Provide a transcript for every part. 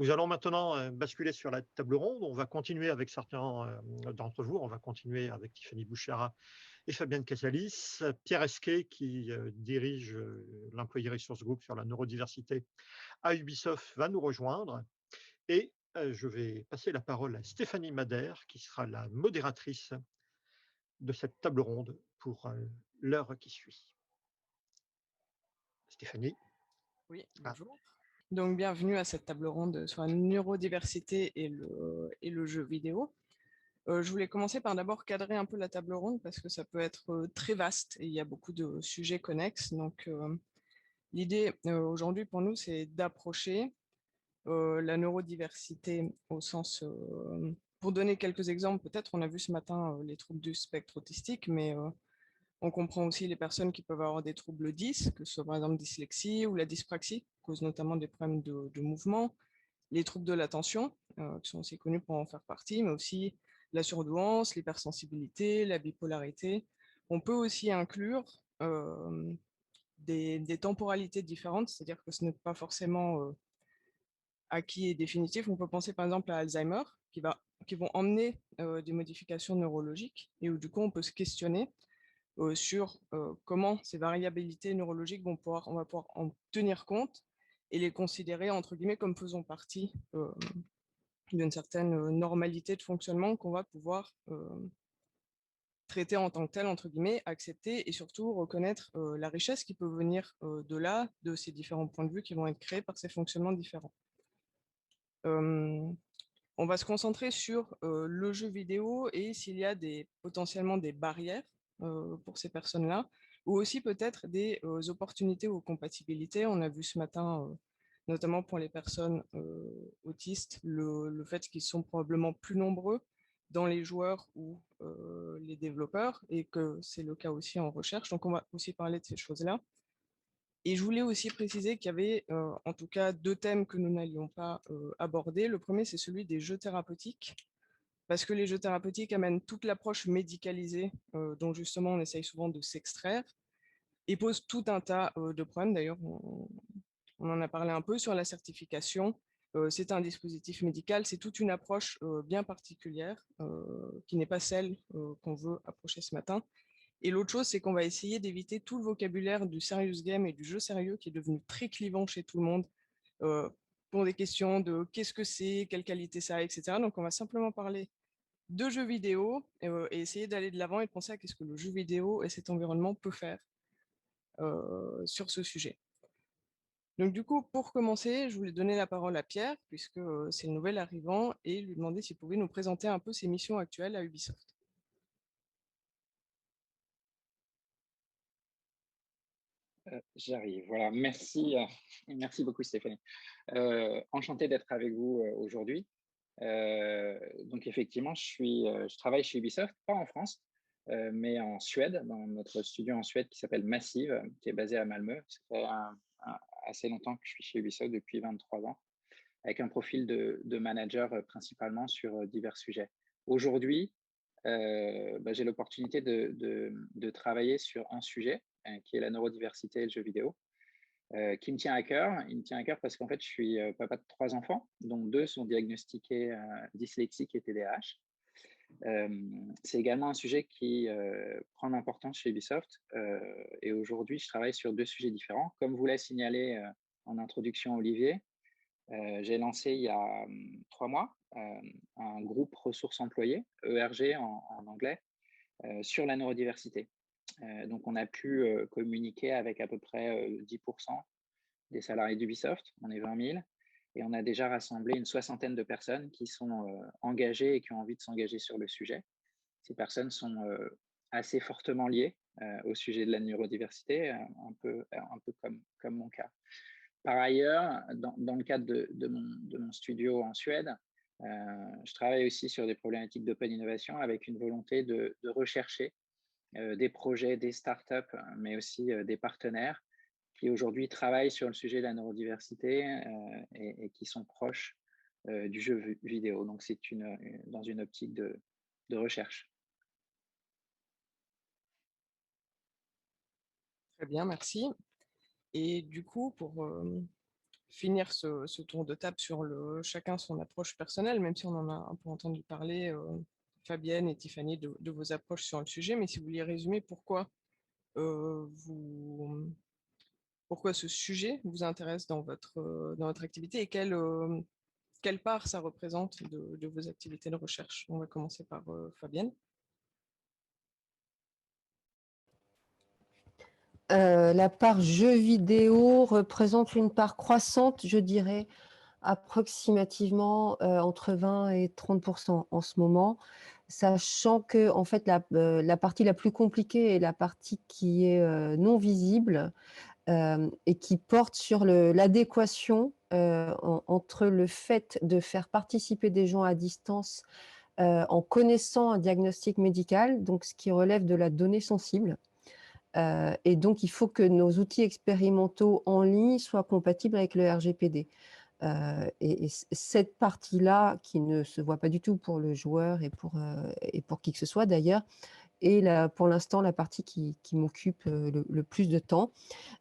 Nous allons maintenant basculer sur la table ronde. On va continuer avec certains d'entre vous. On va continuer avec Tiffany Bouchera et Fabienne Casalis. Pierre Esquet, qui dirige l'employé Resource Group sur la neurodiversité à Ubisoft, va nous rejoindre. Et je vais passer la parole à Stéphanie Madère, qui sera la modératrice de cette table ronde pour l'heure qui suit. Stéphanie. Oui, bonjour. Donc, bienvenue à cette table ronde sur la neurodiversité et le jeu vidéo. Je voulais commencer par d'abord cadrer un peu la table ronde parce que ça peut être très vaste et il y a beaucoup de sujets connexes. Donc, l'idée aujourd'hui pour nous, c'est d'approcher la neurodiversité au sens, pour donner quelques exemples, peut-être on a vu ce matin les troubles du spectre autistique, mais on comprend aussi les personnes qui peuvent avoir des troubles 10, que ce soit par exemple dyslexie ou la dyspraxie, qui cause notamment des problèmes de mouvement, les troubles de l'attention, qui sont aussi connus pour en faire partie, mais aussi la surdouance, l'hypersensibilité, la bipolarité. On peut aussi inclure des temporalités différentes, c'est-à-dire que ce n'est pas forcément acquis et définitif. On peut penser par exemple à Alzheimer, qui vont emmener des modifications neurologiques, et où du coup on peut se questionner sur comment ces variabilités neurologiques on va pouvoir en tenir compte et les considérer entre guillemets comme faisant partie d'une certaine normalité de fonctionnement qu'on va pouvoir traiter en tant que tel, entre guillemets, accepter et surtout reconnaître la richesse qui peut venir de là, de ces différents points de vue qui vont être créés par ces fonctionnements différents. On va se concentrer sur le jeu vidéo et s'il y a potentiellement des barrières pour ces personnes-là, ou aussi peut-être des opportunités ou compatibilités. On a vu ce matin, notamment pour les personnes autistes, le fait qu'ils sont probablement plus nombreux dans les joueurs ou les développeurs, et que c'est le cas aussi en recherche. Donc on va aussi parler de ces choses-là. Et je voulais aussi préciser qu'il y avait en tout cas deux thèmes que nous n'allions pas aborder. Le premier, c'est celui des jeux thérapeutiques, parce que les jeux thérapeutiques amènent toute l'approche médicalisée, dont justement on essaye souvent de s'extraire, et posent tout un tas de problèmes. D'ailleurs, on en a parlé un peu sur la certification. C'est un dispositif médical, c'est toute une approche bien particulière, qui n'est pas celle qu'on veut approcher ce matin. Et l'autre chose, c'est qu'on va essayer d'éviter tout le vocabulaire du serious game et du jeu sérieux qui est devenu très clivant chez tout le monde euh, pour des questions de qu'est-ce que c'est, quelle qualité ça a, etc. Donc, on va simplement parler de jeux vidéo et essayer d'aller de l'avant et de penser à qu'est-ce que le jeu vidéo et cet environnement peut faire sur ce sujet. Donc, du coup, pour commencer, je voulais donner la parole à Pierre, puisque c'est le nouvel arrivant, et lui demander s'il pouvait nous présenter un peu ses missions actuelles à Ubisoft. J'arrive. Voilà, merci, merci beaucoup Stéphanie. Enchanté d'être avec vous aujourd'hui. Donc effectivement, je travaille chez Ubisoft, pas en France, mais en Suède, dans notre studio en Suède qui s'appelle Massive, qui est basé à Malmö. Ça fait assez longtemps que je suis chez Ubisoft, depuis 23 ans, avec un profil de manager principalement sur divers sujets. Aujourd'hui, j'ai l'opportunité de travailler sur un sujet qui est la neurodiversité et le jeu vidéo, qui me tient à cœur. Il me tient à cœur parce qu'en fait, je suis papa de 3 enfants, dont 2 sont diagnostiqués dyslexiques et TDAH. C'est également un sujet qui prend l'importance chez Ubisoft. Et aujourd'hui, je travaille sur 2 sujets différents. Comme vous l'a signalé en introduction, Olivier, j'ai lancé il y a 3 mois un groupe ressources employées, ERG en anglais, sur la neurodiversité. Donc, on a pu communiquer avec à peu près 10% des salariés d'Ubisoft. On est 20 000 et on a déjà rassemblé une soixantaine de personnes qui sont engagées et qui ont envie de s'engager sur le sujet. Ces personnes sont assez fortement liées au sujet de la neurodiversité, un peu comme mon cas. Par ailleurs, dans le cadre de mon studio en Suède, je travaille aussi sur des problématiques d'open innovation avec une volonté de rechercher des projets, des startups, mais aussi des partenaires qui aujourd'hui travaillent sur le sujet de la neurodiversité et qui sont proches du jeu vidéo. Donc, c'est dans une optique de recherche. Très bien, merci. Et du coup, pour finir ce tour de table sur chacun son approche personnelle, même si on en a un peu entendu parler, Fabienne et Tiffany, de vos approches sur le sujet. Mais si vous vouliez résumer euh, vous, pourquoi ce sujet vous intéresse dans votre activité et quelle part ça représente de vos activités de recherche. On va commencer par Fabienne. La part jeux vidéo représente une part croissante, je dirais, approximativement entre 20 et 30% en ce moment, sachant que en fait, la partie la plus compliquée est la partie qui est non visible et qui porte sur l'adéquation entre le fait de faire participer des gens à distance en connaissant un diagnostic médical, donc ce qui relève de la donnée sensible. Et donc, il faut que nos outils expérimentaux en ligne soient compatibles avec le RGPD. Et cette partie-là, qui ne se voit pas du tout pour le joueur et pour qui que ce soit d'ailleurs, est pour l'instant la partie qui m'occupe le plus de temps.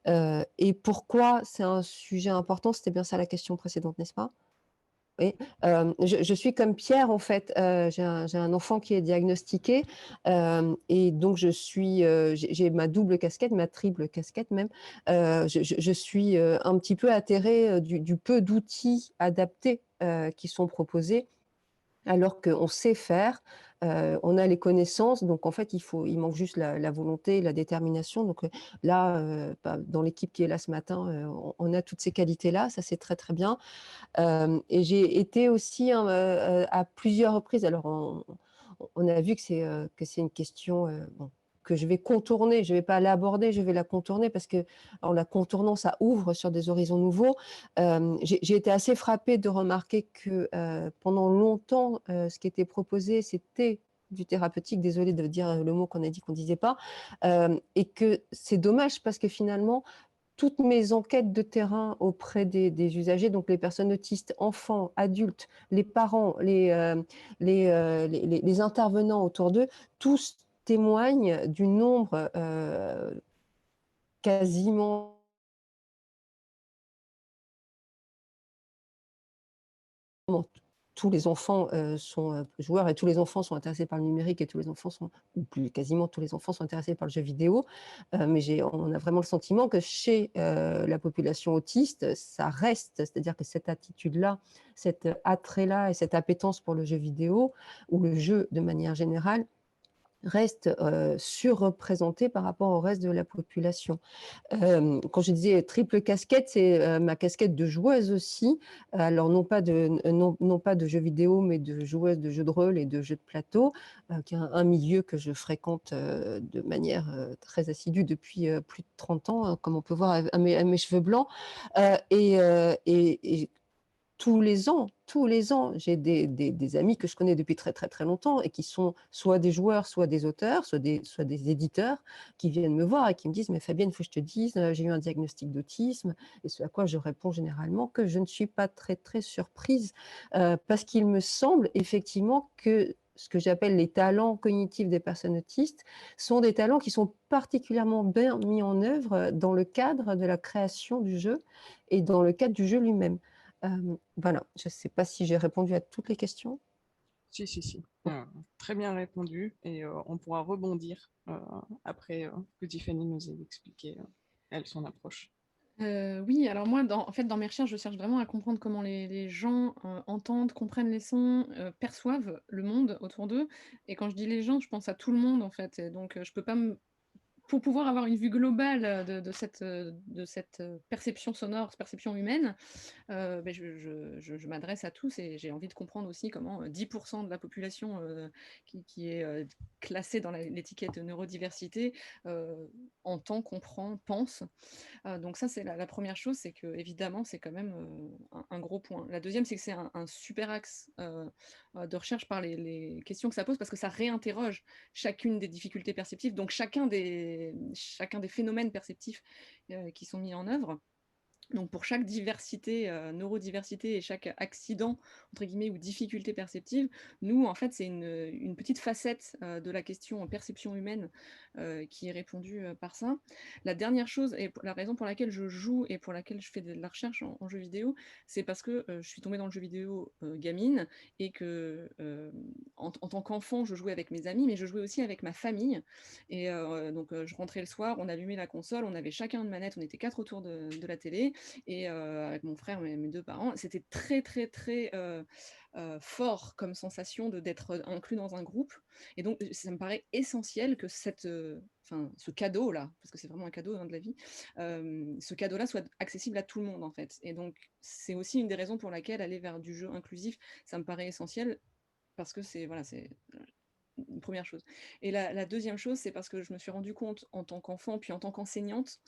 Et pourquoi c'est un sujet important? C'était bien ça la question précédente, n'est-ce pas? Oui, je suis comme Pierre en fait, j'ai un enfant qui est diagnostiqué, et donc j'ai ma double casquette, ma triple casquette même. Je suis, un petit peu atterrée, du peu d'outils adaptés, qui sont proposés alors qu'on sait faire, on a les connaissances, donc en fait, il manque juste la volonté, la détermination. Donc là, dans l'équipe qui est là ce matin, on a toutes ces qualités-là, ça c'est très, très bien. Et j'ai été aussi, hein, à plusieurs reprises, alors on a vu que c'est une question, bon, que je vais contourner, je ne vais pas l'aborder, je vais la contourner parce qu'en la contournant, ça ouvre sur des horizons nouveaux. J'ai été assez frappée de remarquer que, pendant longtemps, ce qui était proposé, c'était du thérapeutique, désolée de dire le mot qu'on a dit qu'on ne disait pas, et que c'est dommage parce que finalement, toutes mes enquêtes de terrain auprès des usagers, donc les personnes autistes, enfants, adultes, les parents, les intervenants autour d'eux, tous témoignent du nombre quasiment tous les enfants sont joueurs et tous les enfants sont intéressés par le numérique et tous les enfants sont, ou plus quasiment tous les enfants sont intéressés par le jeu vidéo. Mais on a vraiment le sentiment que chez la population autiste, ça reste, c'est-à-dire que cette attitude-là, cet attrait-là et cette appétence pour le jeu vidéo ou le jeu de manière générale reste surreprésenté par rapport au reste de la population. Quand je disais triple casquette, c'est ma casquette de joueuse aussi. Alors non pas de jeux vidéo, mais de joueuse de jeux de rôle et de jeux de plateau, qui est un milieu que je fréquente de manière très assidue depuis plus de 30 ans, hein, comme on peut voir à mes cheveux blancs. Et tous les ans, j'ai des amis que je connais depuis très, très, très longtemps et qui sont soit des joueurs, soit des auteurs, soit des éditeurs qui viennent me voir et qui me disent: «Mais Fabienne, il faut que je te dise, j'ai eu un diagnostic d'autisme», et ce à quoi je réponds généralement que je ne suis pas très, très surprise, parce qu'il me semble effectivement que ce que j'appelle les talents cognitifs des personnes autistes sont des talents qui sont particulièrement bien mis en œuvre dans le cadre de la création du jeu et dans le cadre du jeu lui-même. Voilà, je ne sais pas si j'ai répondu à toutes les questions. Si. Très bien répondu et on pourra rebondir après que Tiffany nous ait expliqué, elle, son approche. Oui, alors moi, en fait, dans mes recherches, je cherche vraiment à comprendre comment les gens entendent, comprennent les sons, perçoivent le monde autour d'eux. Et quand je dis les gens, je pense à tout le monde, en fait. Et donc, je peux pas pour pouvoir avoir une vue globale de cette perception sonore, cette perception humaine, beh, je m'adresse à tous et j'ai envie de comprendre aussi comment 10% de la population qui est classée dans l'étiquette neurodiversité entend, comprend, pense. Donc ça, c'est la première chose, c'est que évidemment, c'est quand même un gros point. La deuxième, c'est que c'est un super axe de recherche par les questions que ça pose, parce que ça réinterroge chacune des difficultés perceptives, donc chacun des phénomènes perceptifs qui sont mis en œuvre. Donc pour chaque diversité, neurodiversité et chaque accident, entre guillemets, ou difficulté perceptive, nous, en fait, c'est une petite facette de la question perception humaine qui est répondue par ça. La dernière chose, et la raison pour laquelle je joue et pour laquelle je fais de la recherche en jeu vidéo, c'est parce que je suis tombée dans le jeu vidéo gamine, et que en tant qu'enfant, je jouais avec mes amis, mais je jouais aussi avec ma famille. Et donc je rentrais le soir, on allumait la console, on avait chacun une manette, on était 4 autour de la télé, et avec mon frère, mes 2 parents, c'était très, très, très fort comme sensation d'être inclus dans un groupe. Et donc, ça me paraît essentiel que ce cadeau-là, parce que c'est vraiment un cadeau, hein, de la vie, ce cadeau-là soit accessible à tout le monde, en fait. Et donc, c'est aussi une des raisons pour laquelle aller vers du jeu inclusif, ça me paraît essentiel, parce que c'est une première chose. Et la deuxième chose, c'est parce que je me suis rendu compte en tant qu'enfant, puis en tant qu'enseignante,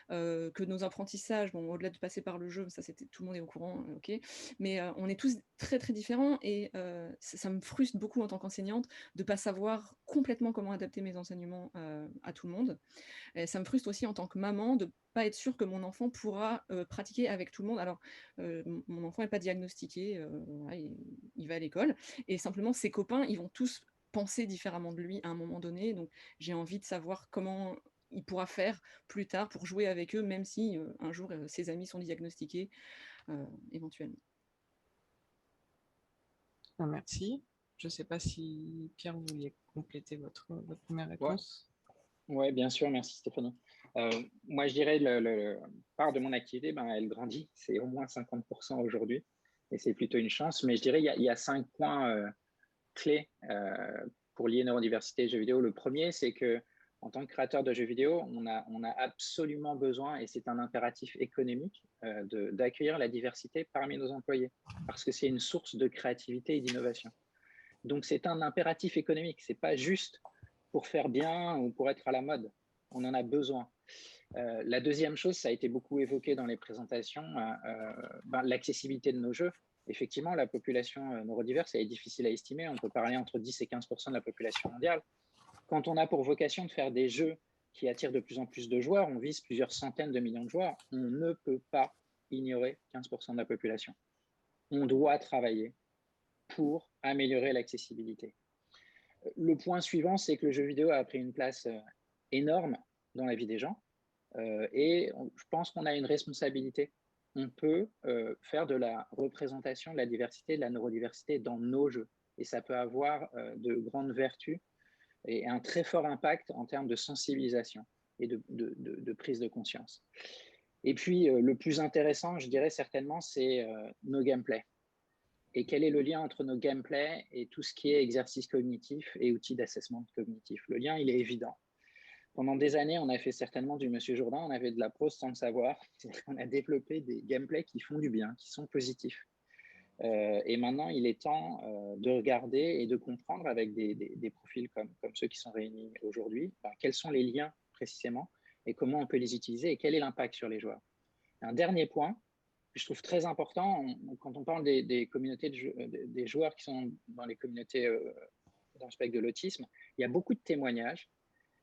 que nos apprentissages, bon, au-delà de passer par le jeu, ça c'était tout le monde est au courant, ok, mais on est tous très très différents, et ça me frustre beaucoup en tant qu'enseignante de ne pas savoir complètement comment adapter mes enseignements à tout le monde. Et ça me frustre aussi en tant que maman de pas être sûre que mon enfant pourra pratiquer avec tout le monde. Alors, mon enfant n'est pas diagnostiqué, voilà, il va à l'école, et simplement ses copains, ils vont tous penser différemment de lui à un moment donné. Donc, j'ai envie de savoir comment il pourra faire plus tard pour jouer avec eux, même si un jour ses amis sont diagnostiqués éventuellement. Merci. Je ne sais pas si Pierre, vous vouliez compléter votre première Ouais. réponse. Oui, bien sûr, merci Stéphanie. Moi, je dirais part de mon activité, elle grandit, c'est au moins 50% aujourd'hui, et c'est plutôt une chance. Mais je dirais il y a 5 points clés pour lier neurodiversité et jeux vidéo. Le premier, c'est que en tant que créateur de jeux vidéo, on a absolument besoin, et c'est un impératif économique, d'accueillir la diversité parmi nos employés, parce que c'est une source de créativité et d'innovation. Donc, c'est un impératif économique, ce n'est pas juste pour faire bien ou pour être à la mode. On en a besoin. La deuxième chose, ça a été beaucoup évoqué dans les présentations, l'accessibilité de nos jeux. Effectivement, la population neurodiverse est difficile à estimer. On peut parler entre 10 et 15% de la population mondiale. Quand on a pour vocation de faire des jeux qui attirent de plus en plus de joueurs, on vise plusieurs centaines de millions de joueurs, on ne peut pas ignorer 15% de la population. On doit travailler pour améliorer l'accessibilité. Le point suivant, c'est que le jeu vidéo a pris une place énorme dans la vie des gens, et je pense qu'on a une responsabilité. On peut faire de la représentation de la diversité, de la neurodiversité dans nos jeux, et ça peut avoir de grandes vertus et un très fort impact en termes de sensibilisation et de prise de conscience. Et puis, le plus intéressant, je dirais certainement, c'est nos gameplays. Et quel est le lien entre nos gameplays et tout ce qui est exercice cognitif et outils d'assessment cognitif? Le lien, il est évident. Pendant des années, on a fait certainement du Monsieur Jourdain, on avait de la prose sans le savoir. On a développé des gameplays qui font du bien, qui sont positifs. Et maintenant, il est temps de regarder et de comprendre avec des profils comme ceux qui sont réunis aujourd'hui, quels sont les liens précisément et comment on peut les utiliser et quel est l'impact sur les joueurs. Un dernier point que je trouve très important, quand on parle des communautés des joueurs qui sont dans les communautés dans le spectre de l'autisme, il y a beaucoup de témoignages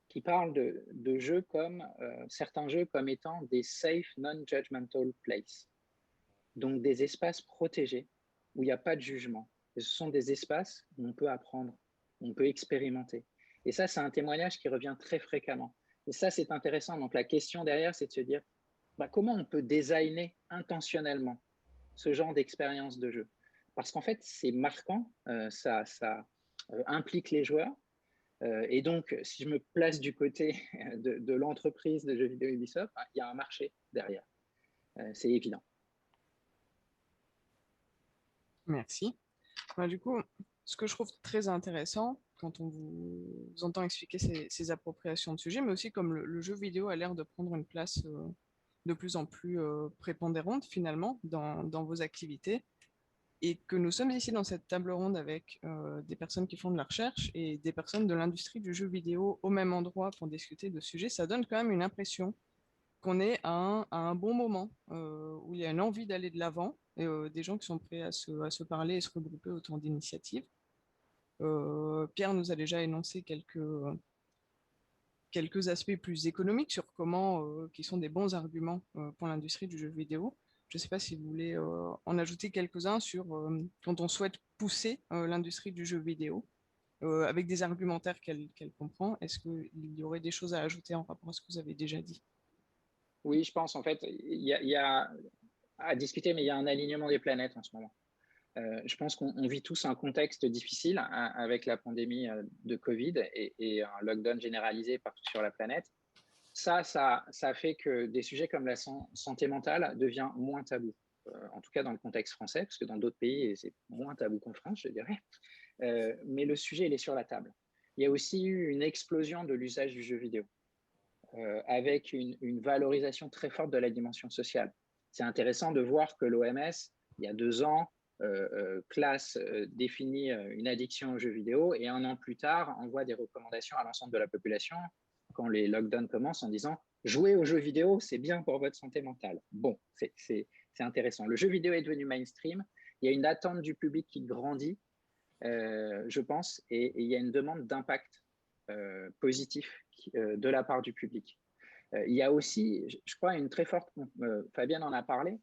qui parlent de jeux comme certains jeux comme étant des safe non-judgmental places, donc des espaces protégés où il n'y a pas de jugement. Et ce sont des espaces où on peut apprendre, où on peut expérimenter. Et ça, c'est un témoignage qui revient très fréquemment. Et ça, c'est intéressant. Donc la question derrière, c'est de se dire comment on peut designer intentionnellement ce genre d'expérience de jeu. Parce qu'en fait, c'est marquant, ça implique les joueurs. Et donc, si je me place du côté de l'entreprise de jeux vidéo Ubisoft, il y a un marché derrière. C'est évident. Merci. Du coup, ce que je trouve très intéressant quand on vous entend expliquer ces appropriations de sujets, mais aussi comme le jeu vidéo a l'air de prendre une place de plus en plus prépondérante finalement dans vos activités, et que nous sommes ici dans cette table ronde avec des personnes qui font de la recherche et des personnes de l'industrie du jeu vidéo au même endroit pour discuter de sujets, ça donne quand même une impression qu'on est à un bon moment, où il y a une envie d'aller de l'avant, et des gens qui sont prêts à se parler et se regrouper autour d'initiatives. Pierre nous a déjà énoncé quelques aspects plus économiques sur comment, qui sont des bons arguments pour l'industrie du jeu vidéo. Je ne sais pas si vous voulez en ajouter quelques-uns sur quand on souhaite pousser l'industrie du jeu vidéo avec des argumentaires qu'elle comprend. Est-ce qu'il y aurait des choses à ajouter en rapport à ce que vous avez déjà dit? Oui, je pense en fait, il y a à discuter, mais il y a un alignement des planètes en ce moment. Je pense qu'on vit tous un contexte difficile avec la pandémie de Covid et un lockdown généralisé partout sur la planète. Ça fait que des sujets comme la santé mentale deviennent moins tabou. En tout cas dans le contexte français, parce que dans d'autres pays, c'est moins tabou qu'en France, je dirais. Mais le sujet, il est sur la table. Il y a aussi eu une explosion de l'usage du jeu vidéo, avec une valorisation très forte de la dimension sociale. C'est intéressant de voir que l'OMS, il y a 2 ans, définit une addiction aux jeux vidéo et 1 an plus tard, envoie des recommandations à l'ensemble de la population quand les lockdowns commencent en disant « Jouez aux jeux vidéo, c'est bien pour votre santé mentale ». Bon, c'est intéressant. Le jeu vidéo est devenu mainstream. Il y a une attente du public qui grandit, je pense, et il y a une demande d'impact positif de la part du public. Il y a aussi, je crois, une très forte, Fabienne en a parlé,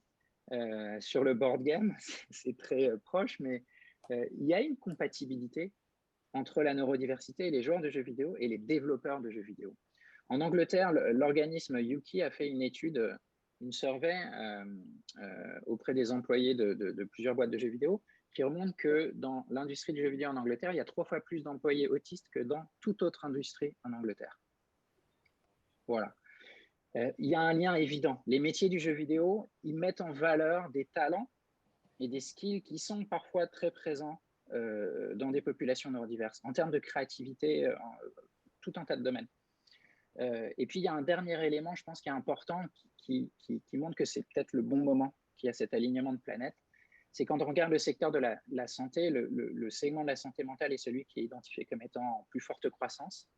sur le board game, c'est très proche, mais il y a une compatibilité entre la neurodiversité et les joueurs de jeux vidéo et les développeurs de jeux vidéo. En Angleterre, l'organisme Yuki a fait une étude, une survey auprès des employés de plusieurs boîtes de jeux vidéo qui remonte que dans l'industrie du jeu vidéo en Angleterre, il y a 3 fois plus d'employés autistes que dans toute autre industrie en Angleterre. Voilà. Il y a un lien évident. Les métiers du jeu vidéo, ils mettent en valeur des talents et des skills qui sont parfois très présents dans des populations neurodiverses, en termes de créativité, tout un tas de domaines. Et puis, il y a un dernier élément, je pense, qui est important, qui montre que c'est peut-être le bon moment qu'il y a cet alignement de planètes. C'est quand on regarde le secteur de la santé, le segment de la santé mentale est celui qui est identifié comme étant en plus forte croissance.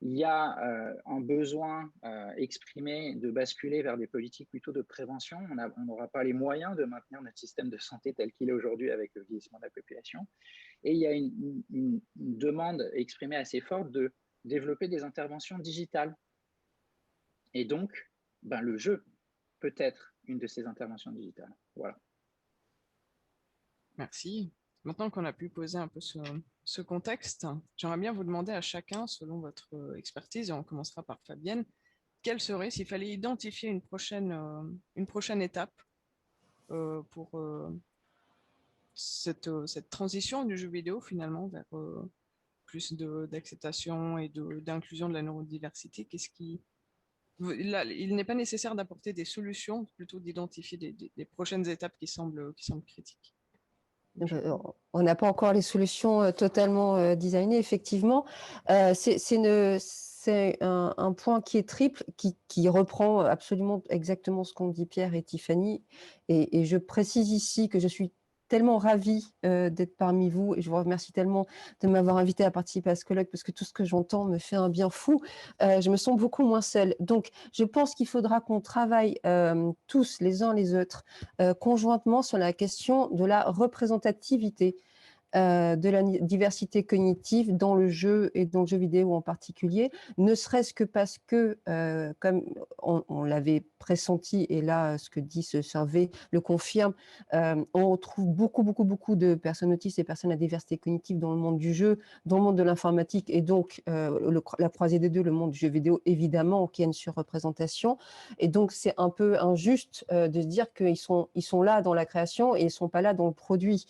Il y a un besoin exprimé de basculer vers des politiques plutôt de prévention. On n'aura pas les moyens de maintenir notre système de santé tel qu'il est aujourd'hui avec le vieillissement de la population. Et il y a une demande exprimée assez forte de développer des interventions digitales. Et donc, le jeu peut être une de ces interventions digitales. Voilà. Merci. Maintenant qu'on a pu poser un peu ce contexte, j'aimerais bien vous demander à chacun, selon votre expertise, et on commencera par Fabienne, quelle serait, s'il fallait identifier une prochaine étape pour cette transition du jeu vidéo finalement vers plus d'acceptation et d'inclusion de la neurodiversité. Il n'est pas nécessaire d'apporter des solutions, plutôt d'identifier des prochaines étapes qui semblent critiques. On n'a pas encore les solutions totalement designées, effectivement. C'est un point qui est triple, qui reprend absolument exactement ce qu'ont dit Pierre et Tiffany. Et je précise ici que je suis tellement ravie d'être parmi vous et je vous remercie tellement de m'avoir invité à participer à ce colloque parce que tout ce que j'entends me fait un bien fou. Je me sens beaucoup moins seule. Donc, je pense qu'il faudra qu'on travaille tous, les uns les autres, conjointement sur la question de la représentativité de la diversité cognitive dans le jeu et dans le jeu vidéo en particulier, ne serait-ce que parce que, comme on l'avait pressenti, et là, ce que dit ce survey le confirme, on trouve beaucoup de personnes autistes et personnes à diversité cognitive dans le monde du jeu, dans le monde de l'informatique, et donc la croisée des deux, le monde du jeu vidéo, évidemment, qui a une surreprésentation. Et donc, c'est un peu injuste de se dire qu'ils sont là dans la création et ils ne sont pas là dans le produit.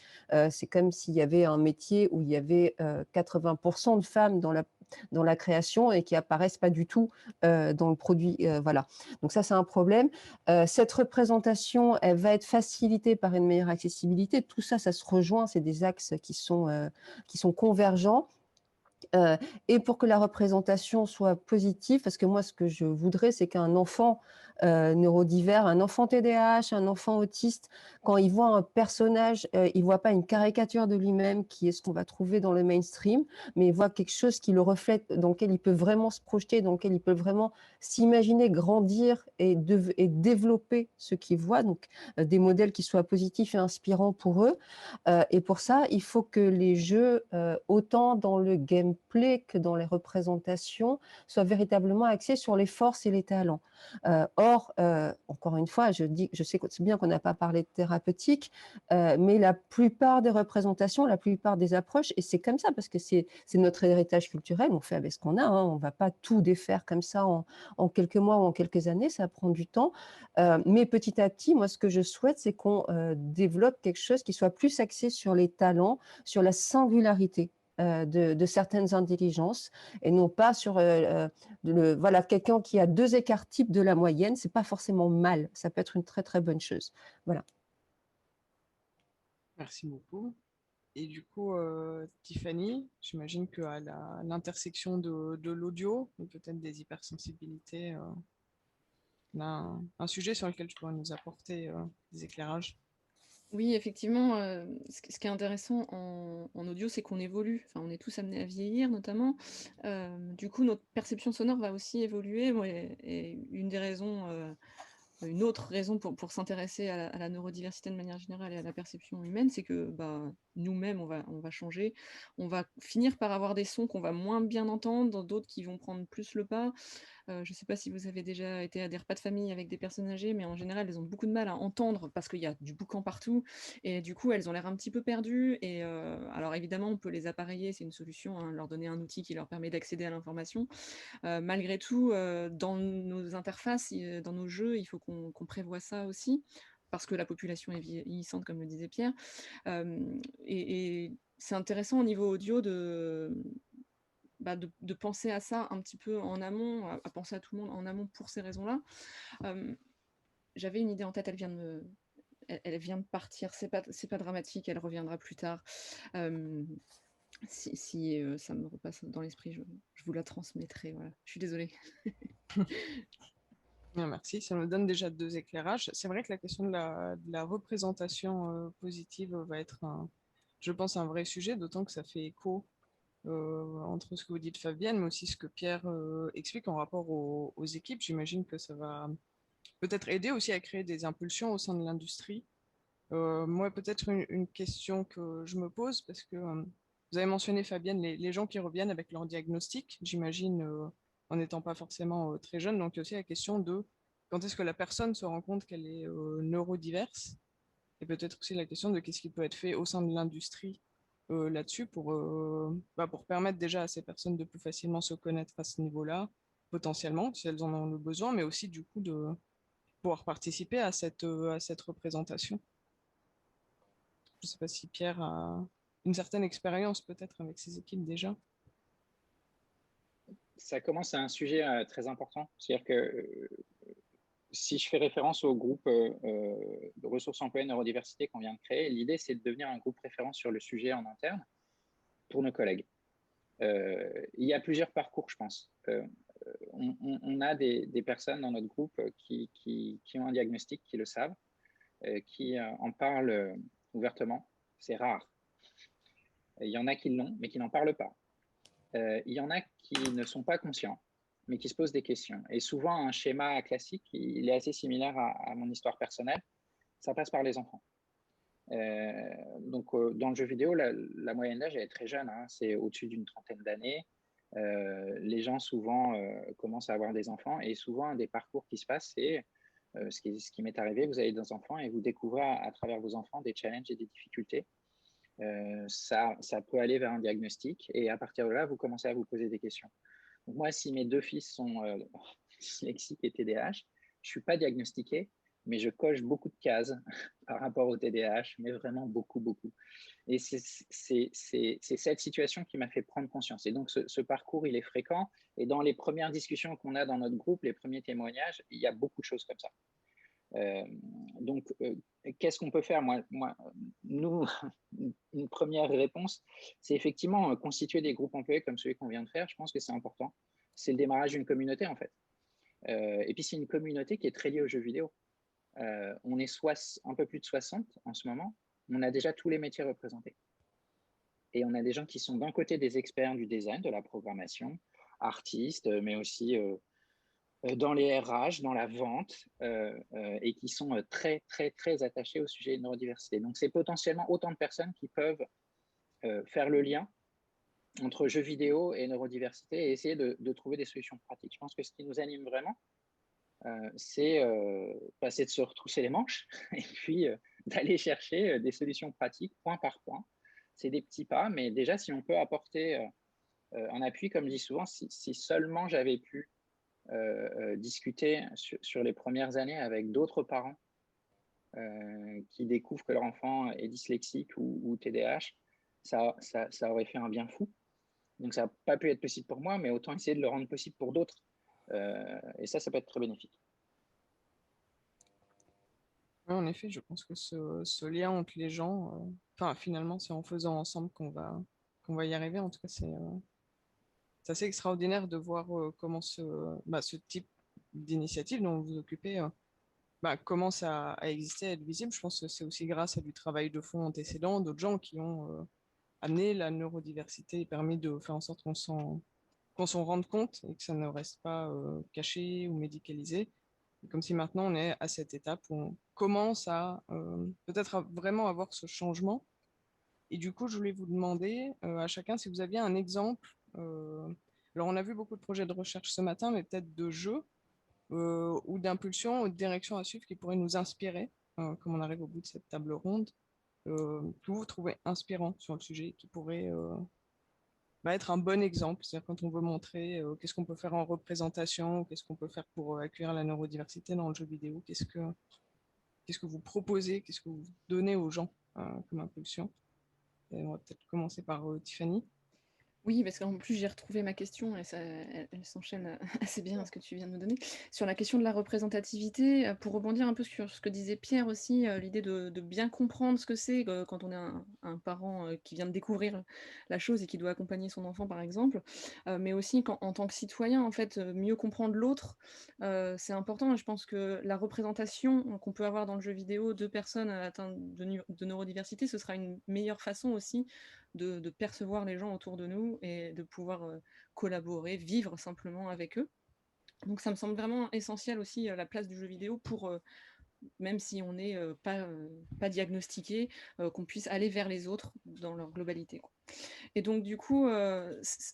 C'est comme s'il y avait un métier où il y avait 80% de femmes dans la création et qui apparaissent pas du tout dans le produit. Voilà. Donc ça, c'est un problème. Cette représentation, elle va être facilitée par une meilleure accessibilité. Tout ça, ça se rejoint. C'est des axes qui sont convergents. Et pour que la représentation soit positive, parce que moi, ce que je voudrais, c'est qu'un enfant neurodivers, un enfant TDAH, un enfant autiste, quand il voit un personnage, il ne voit pas une caricature de lui-même qui est ce qu'on va trouver dans le mainstream, mais il voit quelque chose qui le reflète, dans lequel il peut vraiment se projeter, dans lequel il peut vraiment s'imaginer grandir et développer ce qu'il voit, donc des modèles qui soient positifs et inspirants pour eux. Et pour ça, il faut que les jeux, autant dans le game gameplay que dans les représentations soit véritablement axé sur les forces et les talents. Or, encore une fois, je sais que c'est bien qu'on n'a pas parlé de thérapeutique, mais la plupart des représentations, la plupart des approches, et c'est comme ça parce que c'est notre héritage culturel, on fait avec ce qu'on a, hein, on ne va pas tout défaire comme ça en quelques mois ou en quelques années, ça prend du temps. Mais petit à petit, moi, ce que je souhaite, c'est qu'on développe quelque chose qui soit plus axé sur les talents, sur la singularité de certaines intelligences, et non pas sur voilà, quelqu'un qui a 2 écarts types de la moyenne, c'est pas forcément mal, ça peut être une très très bonne chose. Voilà. Merci beaucoup. Et du coup, Tiffany, j'imagine qu'à l'intersection de l'audio, ou peut-être des hypersensibilités, on a un sujet sur lequel tu pourrais nous apporter des éclairages. Oui, effectivement, ce qui est intéressant en audio, c'est qu'on évolue. Enfin, on est tous amenés à vieillir, notamment. Du coup, notre perception sonore va aussi évoluer. Et une autre raison pour s'intéresser à la neurodiversité de manière générale et à la perception humaine, c'est que nous-mêmes, on va changer. On va finir par avoir des sons qu'on va moins bien entendre, d'autres qui vont prendre plus le pas. Je ne sais pas si vous avez déjà été à des repas de famille avec des personnes âgées, mais en général, elles ont beaucoup de mal à entendre parce qu'il y a du boucan partout. Et du coup, elles ont l'air un petit peu perdues. Et alors évidemment, on peut les appareiller, c'est une solution, hein, leur donner un outil qui leur permet d'accéder à l'information. Malgré tout, dans nos interfaces, dans nos jeux, il faut qu'on prévoie ça aussi, parce que la population est vieillissante, comme le disait Pierre. Et c'est intéressant au niveau audio de penser à ça un petit peu en amont, à penser à tout le monde en amont pour ces raisons-là. J'avais une idée en tête, elle vient de partir, c'est pas dramatique, elle reviendra plus tard. Si ça me repasse dans l'esprit, je vous la transmettrai. Voilà. Je suis désolée. Bien, merci, ça me donne déjà 2 éclairages. C'est vrai que la question de la représentation positive va être, je pense, un vrai sujet, d'autant que ça fait écho entre ce que vous dites Fabienne, mais aussi ce que Pierre explique en rapport aux équipes. J'imagine que ça va peut-être aider aussi à créer des impulsions au sein de l'industrie. Moi, peut-être une question que je me pose, parce que vous avez mentionné, Fabienne, les gens qui reviennent avec leur diagnostic, j'imagine, en n'étant pas forcément très jeune. Donc, il y a aussi la question de quand est-ce que la personne se rend compte qu'elle est neurodiverse, et peut-être aussi la question de qu'est-ce qui peut être fait au sein de l'industrie là-dessus pour permettre déjà à ces personnes de plus facilement se connaître à ce niveau-là, potentiellement, si elles en ont le besoin, mais aussi du coup de pouvoir participer à cette représentation. Je ne sais pas si Pierre a une certaine expérience peut-être avec ses équipes déjà. Ça commence à un sujet très important. C'est-à-dire que si je fais référence au groupe de ressources employées neurodiversité qu'on vient de créer, l'idée, c'est de devenir un groupe référent sur le sujet en interne pour nos collègues. Il y a plusieurs parcours, je pense. On a des personnes dans notre groupe qui ont un diagnostic, qui le savent, qui en parlent ouvertement. C'est rare. Il y en a qui l'ont, mais qui n'en parlent pas. Il y en a qui ne sont pas conscients, mais qui se posent des questions. Et souvent, un schéma classique, il est assez similaire à mon histoire personnelle. Ça passe par les enfants. Donc, dans le jeu vidéo, la moyenne d'âge, elle est très jeune. Hein, c'est au-dessus d'une trentaine d'années. Les gens, souvent, commencent à avoir des enfants. Et souvent, un des parcours qui se passe, c'est ce qui m'est arrivé. Vous avez des enfants et vous découvrez à travers vos enfants des challenges et des difficultés. Ça peut aller vers un diagnostic. Et à partir de là, vous commencez à vous poser des questions. Donc moi, si mes 2 fils sont dyslexiques et TDAH, je ne suis pas diagnostiqué, mais je coche beaucoup de cases par rapport au TDAH, mais vraiment beaucoup, beaucoup. Et c'est cette situation qui m'a fait prendre conscience. Et donc, ce parcours, il est fréquent. Et dans les premières discussions qu'on a dans notre groupe, les premiers témoignages, il y a beaucoup de choses comme ça. Donc, qu'est-ce qu'on peut faire nous, une première réponse, c'est effectivement constituer des groupes employés comme celui qu'on vient de faire. Je pense que c'est important. C'est le démarrage d'une communauté, en fait. Et puis, c'est une communauté qui est très liée aux jeux vidéo. On est un peu plus de 60 en ce moment. On a déjà tous les métiers représentés. Et on a des gens qui sont d'un côté des experts du design, de la programmation, artistes, mais aussi dans les RH, dans la vente, et qui sont très, très, très attachés au sujet de neurodiversité. Donc, c'est potentiellement autant de personnes qui peuvent faire le lien entre jeux vidéo et neurodiversité et essayer de trouver des solutions pratiques. Je pense que ce qui nous anime vraiment, c'est de se retrousser les manches et puis d'aller chercher des solutions pratiques point par point. C'est des petits pas, mais déjà, si on peut apporter un appui, comme je dis souvent, si seulement j'avais pu discuter sur les premières années avec d'autres parents qui découvrent que leur enfant est dyslexique ou TDAH, ça aurait fait un bien fou. Donc, ça n'a pas pu être possible pour moi, mais autant essayer de le rendre possible pour d'autres. Et ça peut être très bénéfique. Ouais, en effet, je pense que ce lien entre les gens, finalement, c'est en faisant ensemble qu'on va y arriver. En tout cas, c'est assez extraordinaire de voir comment ce type d'initiative dont vous vous occupez commence à exister, à être visible. Je pense que c'est aussi grâce à du travail de fond antécédent, d'autres gens qui ont amené la neurodiversité et permis de faire en sorte qu'on s'en rende compte et que ça ne reste pas caché ou médicalisé. Comme si maintenant on est à cette étape où on commence à peut-être vraiment avoir ce changement. Et du coup, je voulais vous demander à chacun si vous aviez un exemple. Alors, on a vu beaucoup de projets de recherche ce matin, mais peut-être de jeux ou d'impulsions ou de directions à suivre qui pourraient nous inspirer, comme on arrive au bout de cette table ronde, que vous trouvez inspirant sur le sujet, qui pourrait être un bon exemple. C'est-à-dire quand on veut montrer qu'est-ce qu'on peut faire en représentation, qu'est-ce qu'on peut faire pour accueillir la neurodiversité dans le jeu vidéo, qu'est-ce que vous proposez, qu'est-ce que vous donnez aux gens comme impulsion. Et on va peut-être commencer par Tiffany. Oui, parce qu'en plus, j'ai retrouvé ma question et elle s'enchaîne assez bien à ce que tu viens de me donner. Sur la question de la représentativité, pour rebondir un peu sur ce que disait Pierre aussi, l'idée de bien comprendre ce que c'est quand on est un parent qui vient de découvrir la chose et qui doit accompagner son enfant, par exemple, mais aussi en tant que citoyen, en fait, mieux comprendre l'autre, c'est important. Et je pense que la représentation qu'on peut avoir dans le jeu vidéo de personnes atteintes de neurodiversité, ce sera une meilleure façon aussi de percevoir les gens autour de nous et de pouvoir collaborer, vivre simplement avec eux. Donc ça me semble vraiment essentiel aussi la place du jeu vidéo pour, même si on n'est pas diagnostiqué, qu'on puisse aller vers les autres dans leur globalité, quoi. Et donc du coup,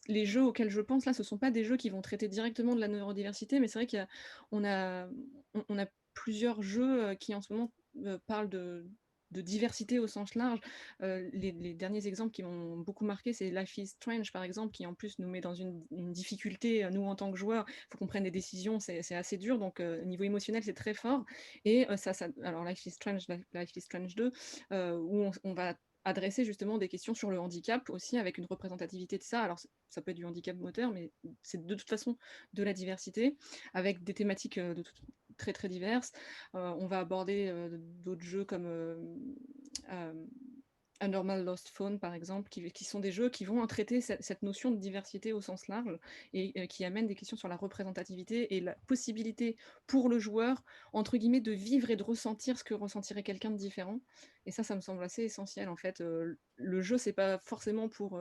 les jeux auxquels je pense là, ce ne sont pas des jeux qui vont traiter directement de la neurodiversité, mais c'est vrai qu'on a, on a plusieurs jeux qui en ce moment parlent de diversité au sens large. Les derniers exemples qui m'ont beaucoup marqué, c'est Life is Strange, par exemple, qui en plus nous met dans une difficulté, nous en tant que joueurs, il faut qu'on prenne des décisions, c'est assez dur, donc niveau émotionnel, c'est très fort. Et alors Life is Strange 2, où on va adresser justement des questions sur le handicap aussi, avec une représentativité de ça. Alors ça peut être du handicap moteur, mais c'est de toute façon de la diversité, avec des thématiques très très diverses. On va aborder d'autres jeux comme A Normal Lost Phone, par exemple, qui sont des jeux qui vont traiter cette notion de diversité au sens large et qui amènent des questions sur la représentativité et la possibilité pour le joueur, entre guillemets, de vivre et de ressentir ce que ressentirait quelqu'un de différent. Et ça me semble assez essentiel, en fait. Le jeu, c'est pas forcément pour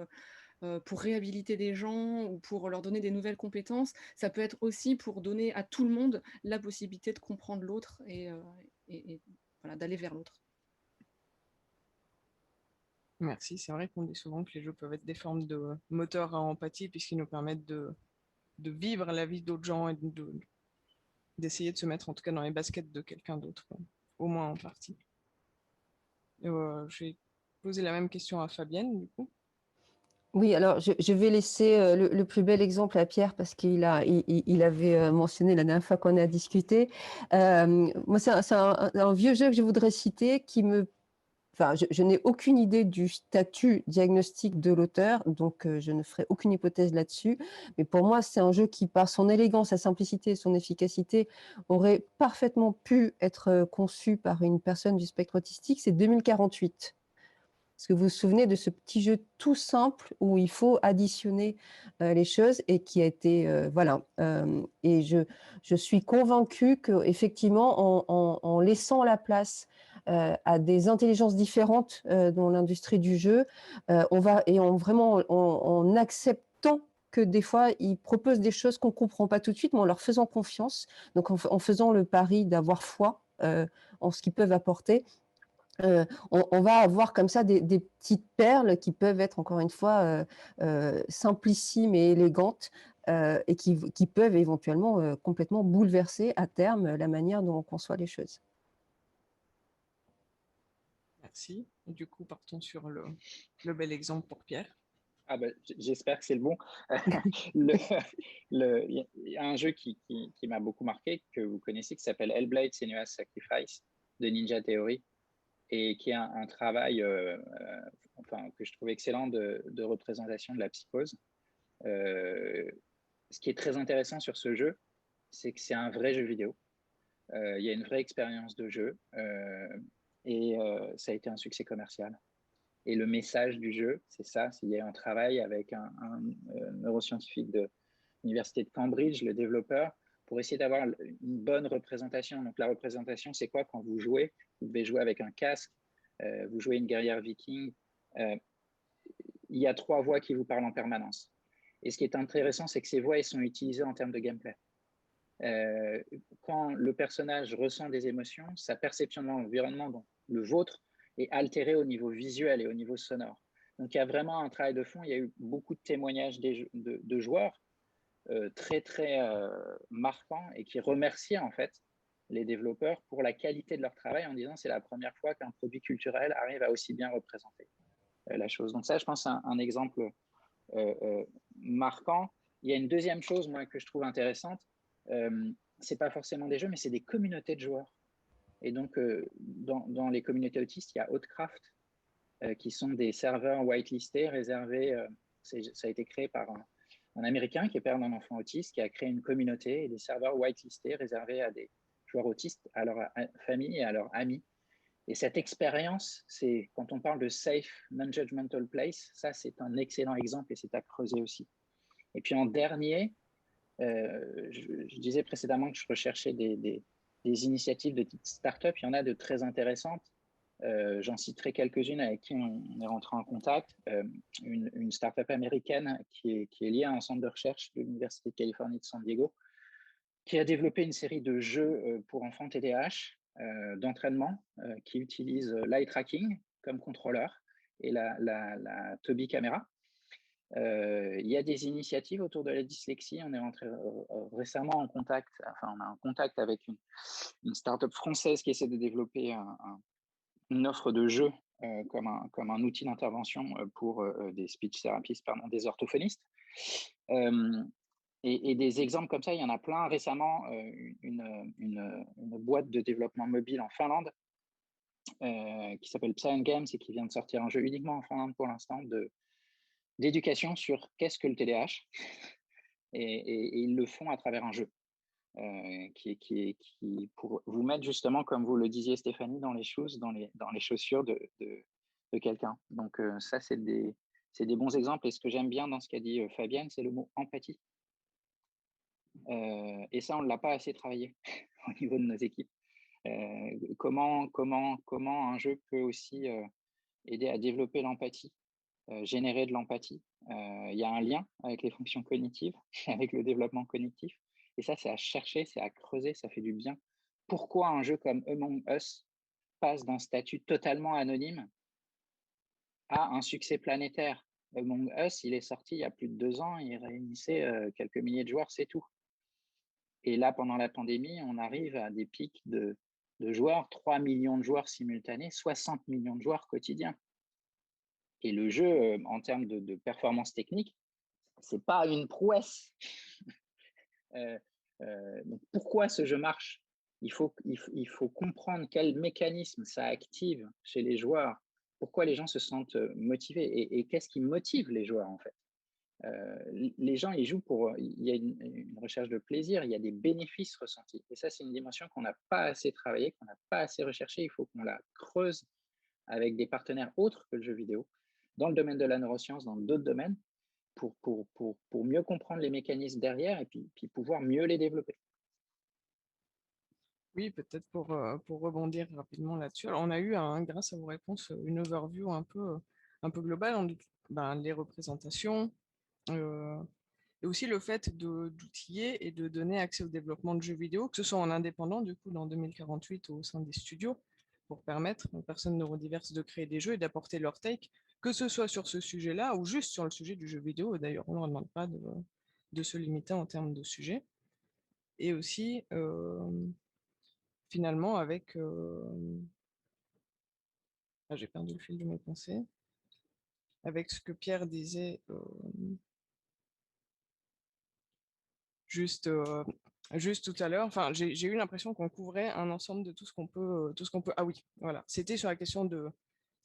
réhabiliter des gens ou pour leur donner des nouvelles compétences. Ça peut être aussi pour donner à tout le monde la possibilité de comprendre l'autre et voilà, d'aller vers l'autre. Merci. C'est vrai qu'on dit souvent que les jeux peuvent être des formes de moteurs à empathie puisqu'ils nous permettent de vivre la vie d'autres gens et d'essayer de se mettre en tout cas dans les baskets de quelqu'un d'autre, au moins en partie. Je vais poser la même question à Fabienne, du coup. Oui, alors je vais laisser le plus bel exemple à Pierre parce qu'il avait mentionné la dernière fois qu'on a discuté. Moi, c'est un vieux jeu que je voudrais citer qui Enfin, je n'ai aucune idée du statut diagnostique de l'auteur, donc je ne ferai aucune hypothèse là-dessus. Mais pour moi, c'est un jeu qui, par son élégance, sa simplicité et son efficacité, aurait parfaitement pu être conçu par une personne du spectre autistique. C'est 2048. Est-ce que vous vous souvenez de ce petit jeu tout simple où il faut additionner les choses et qui a été voilà. Et je suis convaincue qu'effectivement, en laissant la place à des intelligences différentes dans l'industrie du jeu, en acceptant que des fois, ils proposent des choses qu'on ne comprend pas tout de suite, mais en leur faisant confiance, donc en faisant le pari d'avoir foi en ce qu'ils peuvent apporter. On va avoir comme ça des petites perles qui peuvent être encore une fois, simplissimes et élégantes, et qui peuvent éventuellement, complètement bouleverser à terme la manière dont on conçoit les choses. Merci. Et du coup, partons sur le bel exemple pour Pierre. Ah ben, j'espère que c'est le bon. Il y a un jeu qui m'a beaucoup marqué, que vous connaissez, qui s'appelle Hellblade Senua's Sacrifice de Ninja Theory, et qui est un travail enfin, que je trouve excellent de représentation de la psychose. Ce qui est très intéressant sur ce jeu, c'est que c'est un vrai jeu vidéo. Il y a une vraie expérience de jeu, et ça a été un succès commercial. Et le message du jeu, c'est ça, il y a un travail avec un neuroscientifique de l'université de Cambridge, le développeur, pour essayer d'avoir une bonne représentation. Donc la représentation, c'est quoi? Quand vous jouez, vous devez jouer avec un casque, vous jouez une guerrière viking, il y a 3 voix qui vous parlent en permanence. Et ce qui est intéressant, c'est que ces voix, elles sont utilisées en termes de gameplay. Quand le personnage ressent des émotions, sa perception de l'environnement, donc le vôtre, est altérée au niveau visuel et au niveau sonore. Donc il y a vraiment un travail de fond. Il y a eu beaucoup de témoignages de joueurs très marquants, et qui remerciaient en fait les développeurs pour la qualité de leur travail, en disant c'est la première fois qu'un produit culturel arrive à aussi bien représenter la chose. Donc ça, je pense, c'est un exemple marquant. Il y a une deuxième chose, moi, que je trouve intéressante. C'est pas forcément des jeux, mais c'est des communautés de joueurs. Et donc, dans les communautés autistes, il y a Outcraft, qui sont des serveurs whitelistés, réservés. Ça a été créé par un Américain qui est père d'un enfant autiste, qui a créé une communauté et des serveurs whitelistés réservés à des joueurs autistes, à leur famille et à leurs amis. Et cette expérience, c'est quand on parle de safe, non-judgmental place, ça c'est un excellent exemple et c'est à creuser aussi. Et puis en dernier, je disais précédemment que je recherchais des initiatives de type start-up. Il y en a de très intéressantes. J'en citerai quelques-unes avec qui on est rentré en contact. Une start-up américaine qui est liée à un centre de recherche de l'Université de Californie de San Diego, qui a développé une série de jeux pour enfants TDAH d'entraînement qui utilisent l'eye tracking comme contrôleur et la Tobii Camera. Il y a des initiatives autour de la dyslexie. On est rentré récemment en contact, enfin on a un contact avec une start-up française qui essaie de développer une offre de jeu comme un outil d'intervention pour des speech therapists, pardon, des orthophonistes. Et des exemples comme ça, il y en a plein. Récemment, une boîte de développement mobile en Finlande qui s'appelle Psy Games et qui vient de sortir un jeu uniquement en Finlande pour l'instant d'éducation sur qu'est-ce que le TDAH. Et ils le font à travers un jeu qui pour vous mettre justement, comme vous le disiez Stéphanie, dans les choses, dans les chaussures de quelqu'un. Donc ça, c'est des bons exemples. Et ce que j'aime bien dans ce qu'a dit Fabienne, c'est le mot empathie. Et ça, on ne l'a pas assez travaillé au niveau de nos équipes. Comment un jeu peut aussi aider à développer l'empathie, générer de l'empathie. Il y a un lien avec les fonctions cognitives, avec le développement cognitif. Et ça, c'est à chercher, c'est à creuser, ça fait du bien. Pourquoi un jeu comme Among Us passe d'un statut totalement anonyme à un succès planétaire? Among Us, il est sorti il y a plus de 2 ans, il réunissait quelques milliers de joueurs, c'est tout. Et là, pendant la pandémie, on arrive à des pics de joueurs, 3 millions de joueurs simultanés, 60 millions de joueurs quotidiens. Et le jeu, en termes de performance technique, c'est pas une prouesse. Donc pourquoi ce jeu marche? Il faut comprendre quel mécanisme ça active chez les joueurs, pourquoi les gens se sentent motivés et qu'est-ce qui motive les joueurs en fait. Les gens, ils jouent pour. Il y a une recherche de plaisir, il y a des bénéfices ressentis. Et ça, c'est une dimension qu'on n'a pas assez travaillé, qu'on n'a pas assez recherché. Il faut qu'on la creuse avec des partenaires autres que le jeu vidéo, dans le domaine de la neuroscience, dans d'autres domaines, pour mieux comprendre les mécanismes derrière et puis pouvoir mieux les développer. Oui, peut-être pour rebondir rapidement là-dessus. Alors, on a eu, grâce à vos réponses, une overview un peu globale, les représentations, et aussi le fait d'outiller et de donner accès au développement de jeux vidéo, que ce soit en indépendant, du coup, dans 2048 au sein des studios, pour permettre aux personnes neurodiverses de créer des jeux et d'apporter leur take, que ce soit sur ce sujet-là ou juste sur le sujet du jeu vidéo. D'ailleurs, on ne leur demande pas de se limiter en termes de sujet. Et aussi, finalement, avec... Ah, j'ai perdu le fil de mes pensées. Avec ce que Pierre disait juste tout à l'heure, enfin, j'ai eu l'impression qu'on couvrait un ensemble de tout ce qu'on peut, Ah oui, voilà, c'était sur la question de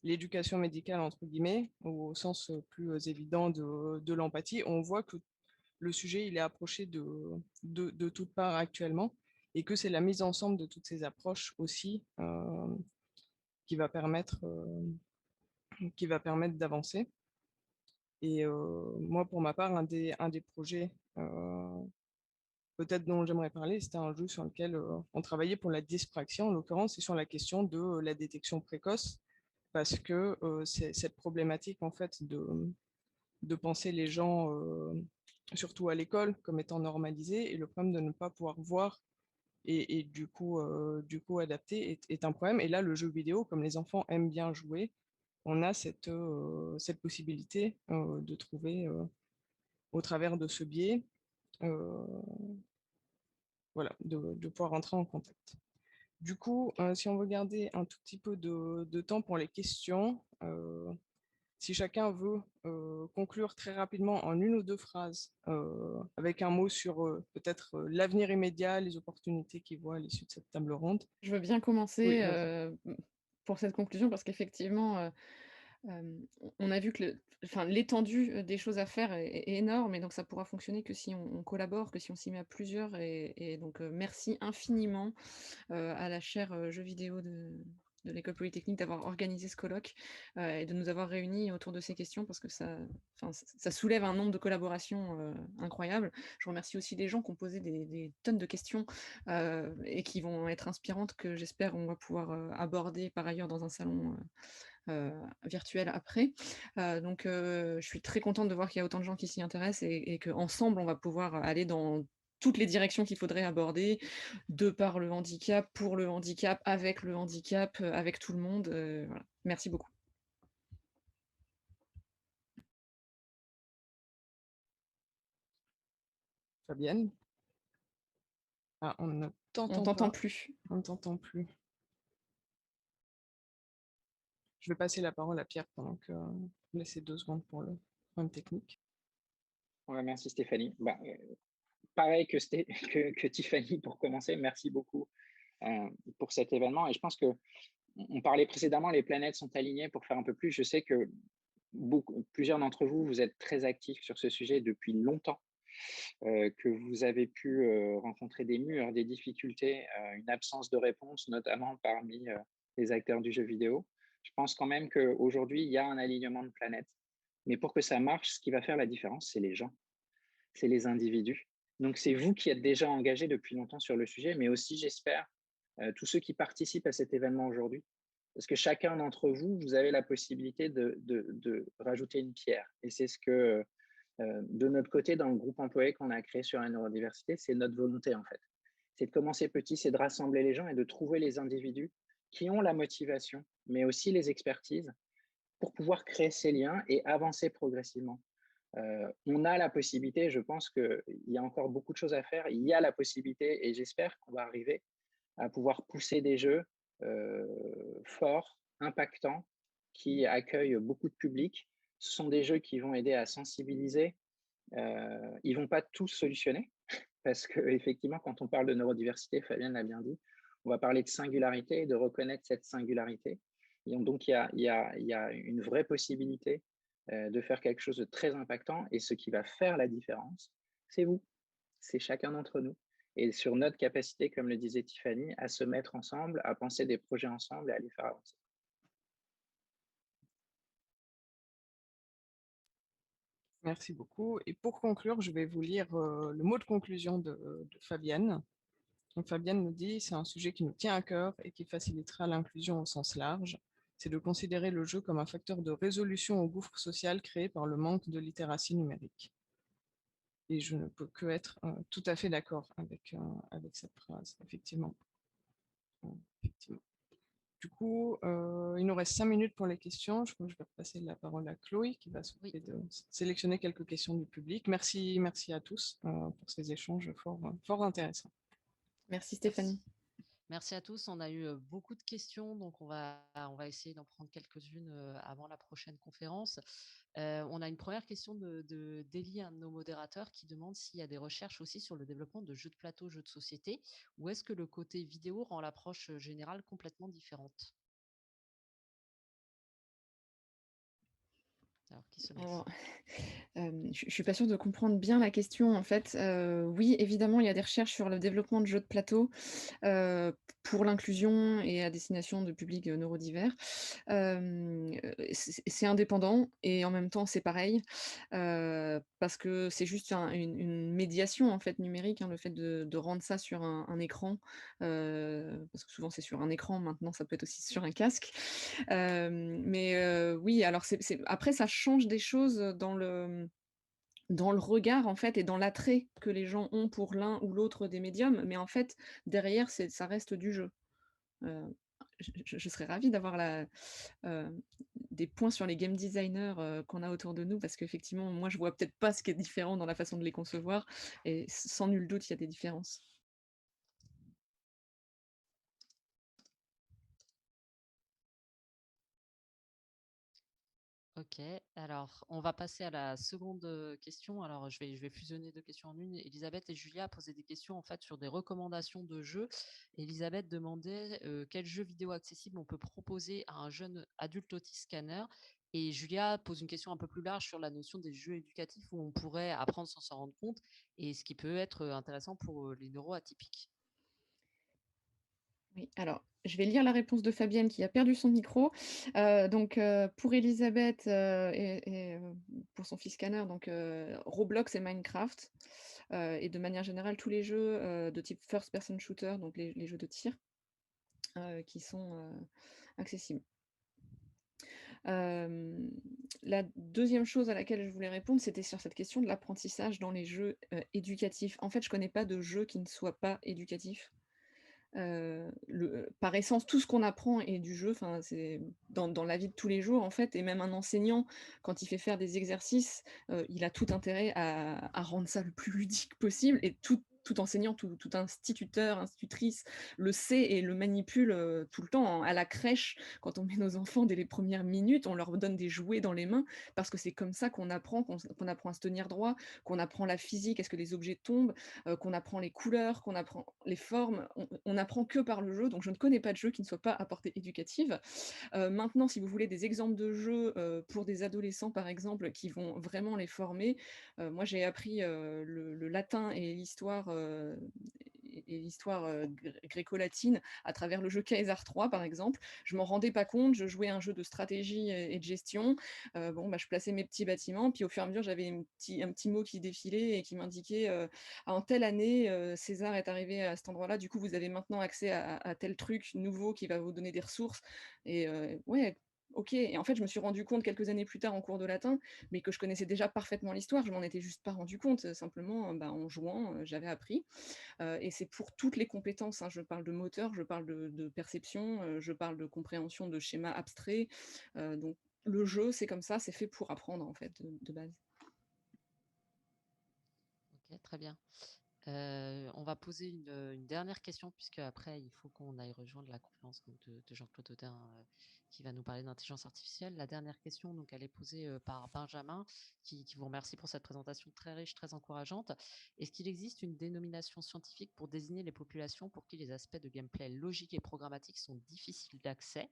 l'éducation médicale, entre guillemets, au sens plus évident de l'empathie. On voit que le sujet, il est approché de toutes parts actuellement, et que c'est la mise ensemble de toutes ces approches aussi qui va permettre d'avancer. Et moi, pour ma part, un des projets peut-être dont j'aimerais parler, c'était un jeu sur lequel on travaillait pour la dyspraxie, en l'occurrence, et sur la question de la détection précoce, parce que c'est cette problématique, en fait, de penser les gens, surtout à l'école, comme étant normalisés, et le problème de ne pas pouvoir voir et du coup adapter est un problème. Et là, le jeu vidéo, comme les enfants aiment bien jouer, on a cette possibilité de trouver, au travers de ce biais, voilà, de pouvoir rentrer en contact. Du coup, si on veut garder un tout petit peu de temps pour les questions, si chacun veut conclure très rapidement en une ou deux phrases avec un mot sur peut-être l'avenir immédiat, les opportunités qu'il voit à l'issue de cette table ronde. Je veux bien Oui, commencer vas-y. pour cette conclusion parce qu'effectivement, on a vu que l'étendue des choses à faire est énorme et donc ça pourra fonctionner que si on collabore, que si on s'y met à plusieurs et donc merci infiniment à la chaire jeux vidéo de l'École Polytechnique d'avoir organisé ce colloque et de nous avoir réunis autour de ces questions parce que ça soulève un nombre de collaborations incroyables. Je remercie aussi les gens qui ont posé des tonnes de questions et qui vont être inspirantes que j'espère on va pouvoir aborder par ailleurs dans un salon virtuel après. Donc je suis très contente de voir qu'il y a autant de gens qui s'y intéressent et qu'ensemble, on va pouvoir aller dans toutes les directions qu'il faudrait aborder, de par le handicap, pour le handicap, avec tout le monde. Voilà. Merci beaucoup. Fabienne? Ah, on ne On t'entend t'entend pas. plus. On ne t'entend plus. Je vais passer la parole à Pierre pendant que laisser 2 secondes pour le problème technique. Ouais, merci Stéphanie. Pareil que Tiffany pour commencer, merci beaucoup pour cet événement. Et je pense que on parlait précédemment, les planètes sont alignées pour faire un peu plus. Je sais que plusieurs d'entre vous, vous êtes très actifs sur ce sujet depuis longtemps, que vous avez pu rencontrer des murs, des difficultés, une absence de réponse, notamment parmi les acteurs du jeu vidéo. Je pense quand même qu'aujourd'hui, il y a un alignement de planètes. Mais pour que ça marche, ce qui va faire la différence, c'est les gens, c'est les individus. Donc, c'est vous qui êtes déjà engagés depuis longtemps sur le sujet, mais aussi, j'espère, tous ceux qui participent à cet événement aujourd'hui. Parce que chacun d'entre vous, vous avez la possibilité de rajouter une pierre. Et c'est ce que, de notre côté, dans le groupe employé qu'on a créé sur la neurodiversité, c'est notre volonté en fait. C'est de commencer petit, c'est de rassembler les gens et de trouver les individus qui ont la motivation, mais aussi les expertises pour pouvoir créer ces liens et avancer progressivement. On a la possibilité, je pense qu'il y a encore beaucoup de choses à faire, il y a la possibilité et j'espère qu'on va arriver à pouvoir pousser des jeux forts, impactants, qui accueillent beaucoup de public. Ce sont des jeux qui vont aider à sensibiliser. Ils ne vont pas tous solutionner, parce qu'effectivement, quand on parle de neurodiversité, Fabienne l'a bien dit, on va parler de singularité et de reconnaître cette singularité. Et donc, il y a une vraie possibilité de faire quelque chose de très impactant. Et ce qui va faire la différence, c'est vous, c'est chacun d'entre nous. Et sur notre capacité, comme le disait Tiffany, à se mettre ensemble, à penser des projets ensemble et à les faire avancer. Merci beaucoup. Et pour conclure, je vais vous lire le mot de conclusion de Fabienne. Donc, Fabienne nous dit, c'est un sujet qui nous tient à cœur et qui facilitera l'inclusion au sens large. C'est de considérer le jeu comme un facteur de résolution au gouffre social créé par le manque de littératie numérique. Et je ne peux que être tout à fait d'accord avec cette phrase, effectivement. Effectivement. Du coup, il nous reste 5 minutes pour les questions. Je crois que je vais passer la parole à Chloé qui va s'occuper de sélectionner quelques questions du public. Merci à tous pour ces échanges fort intéressants. Merci Stéphanie. Merci à tous. On a eu beaucoup de questions, donc on va essayer d'en prendre quelques-unes avant la prochaine conférence. On a une première question d'Elie, un de nos modérateurs, qui demande s'il y a des recherches aussi sur le développement de jeux de plateau, jeux de société, ou est-ce que le côté vidéo rend l'approche générale complètement différente? Alors, qui se lance? Alors, je suis pas sûre de comprendre bien la question en fait. Oui, évidemment, il y a des recherches sur le développement de jeux de plateau, pour l'inclusion et à destination de publics, neurodivers. C'est indépendant et en même temps c'est pareil, parce que c'est juste une médiation en fait numérique, hein, le fait de rendre ça sur un écran, parce que souvent c'est sur un écran, maintenant ça peut être aussi sur un casque. Oui, alors après ça change des choses dans le regard en fait et dans l'attrait que les gens ont pour l'un ou l'autre des médiums, mais en fait derrière ça reste du jeu. Heu, je serais ravie d'avoir des points sur les game designers, qu'on a autour de nous parce qu'effectivement moi je vois peut-être pas ce qui est différent dans la façon de les concevoir et sans nul doute il y a des différences. Ok, alors on va passer à la seconde question. Alors je vais fusionner deux questions en une. Elisabeth et Julia posaient des questions en fait sur des recommandations de jeux. Elisabeth demandait quel jeu vidéo accessible on peut proposer à un jeune adulte autiste scanner. Et Julia pose une question un peu plus large sur la notion des jeux éducatifs où on pourrait apprendre sans s'en rendre compte et ce qui peut être intéressant pour les neuroatypiques. Oui, alors je vais lire la réponse de Fabienne qui a perdu son micro. Pour Elisabeth, pour son fils Canard, Roblox et Minecraft, et de manière générale tous les jeux, de type first person shooter, donc les jeux de tir, qui sont, accessibles. La deuxième chose à laquelle je voulais répondre, c'était sur cette question de l'apprentissage dans les jeux, éducatifs. En fait, je connais pas de jeu qui ne soit pas éducatif. Par essence, tout ce qu'on apprend est du jeu, enfin, c'est dans la vie de tous les jours, en fait, et même un enseignant, quand il fait faire des exercices, il a tout intérêt à rendre ça le plus ludique possible et tout enseignant, tout instituteur, institutrice le sait et le manipule, tout le temps, hein. À la crèche, quand on met nos enfants dès les premières minutes, on leur donne des jouets dans les mains parce que c'est comme ça qu'on apprend, qu'on apprend à se tenir droit, qu'on apprend la physique, est-ce que les objets tombent, qu'on apprend les couleurs, qu'on apprend les formes. On apprend que par le jeu, donc je ne connais pas de jeu qui ne soit pas à portée éducative. Maintenant, si vous voulez des exemples de jeux, pour des adolescents, par exemple, qui vont vraiment les former, moi j'ai appris, le latin et l'histoire, gréco-latine à travers le jeu Caesar 3, par exemple. Je m'en rendais pas compte, je jouais à un jeu de stratégie et de gestion. Je plaçais mes petits bâtiments, puis au fur et à mesure, j'avais un petit mot qui défilait et qui m'indiquait, en telle année, César est arrivé à cet endroit-là, du coup, vous avez maintenant accès à tel truc nouveau qui va vous donner des ressources. Et ouais, ok. Et en fait, je me suis rendu compte quelques années plus tard en cours de latin, mais que je connaissais déjà parfaitement l'histoire, je m'en étais juste pas rendu compte, simplement en jouant, j'avais appris. Et c'est pour toutes les compétences, hein. Je parle de moteur, je parle de perception, je parle de compréhension de schémas abstraits. Donc le jeu, c'est comme ça, c'est fait pour apprendre en fait, de base. Ok, très bien. On va poser une dernière question, puisque après, il faut qu'on aille rejoindre la conférence de Jean-Claude Audin qui va nous parler d'intelligence artificielle. La dernière question, donc, elle est posée par Benjamin, qui vous remercie pour cette présentation très riche, très encourageante. Est-ce qu'il existe une dénomination scientifique pour désigner les populations pour qui les aspects de gameplay logique et programmatique sont difficiles d'accès?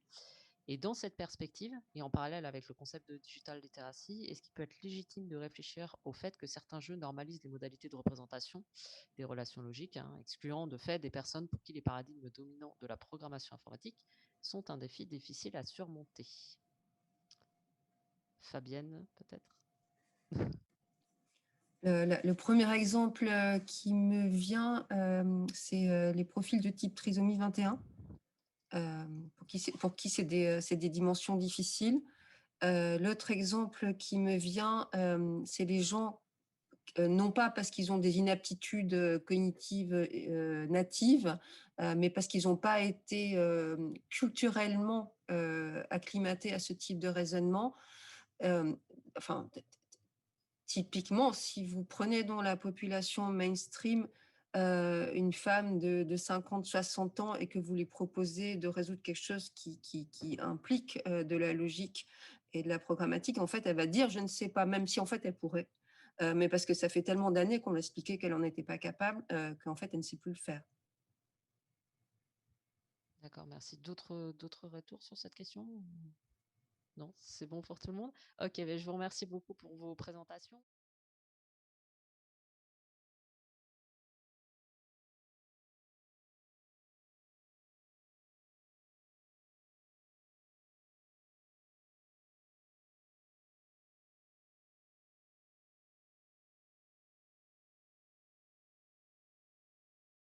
Et dans cette perspective, et en parallèle avec le concept de digital literacy, est-ce qu'il peut être légitime de réfléchir au fait que certains jeux normalisent les modalités de représentation des relations logiques, hein, excluant de fait des personnes pour qui les paradigmes dominants de la programmation informatique sont un défi difficile à surmonter? Fabienne, peut-être? Le premier exemple qui me vient, c'est les profils de type trisomie 21, pour qui c'est des dimensions difficiles. L'autre exemple qui me vient, c'est les gens non pas parce qu'ils ont des inaptitudes cognitives natives, mais parce qu'ils n'ont pas été culturellement acclimatés à ce type de raisonnement. Enfin, typiquement, si vous prenez dans la population mainstream une femme de 50, 60 ans et que vous lui proposez de résoudre quelque chose qui implique de la logique et de la programmatique, en fait, elle va dire « je ne sais pas », même si en fait elle pourrait. Mais parce que ça fait tellement d'années qu'on lui expliquait qu'elle n'en était pas capable qu'en fait, elle ne sait plus le faire. D'accord, merci. D'autres retours sur cette question? Non, c'est bon pour tout le monde? Ok, ben, je vous remercie beaucoup pour vos présentations.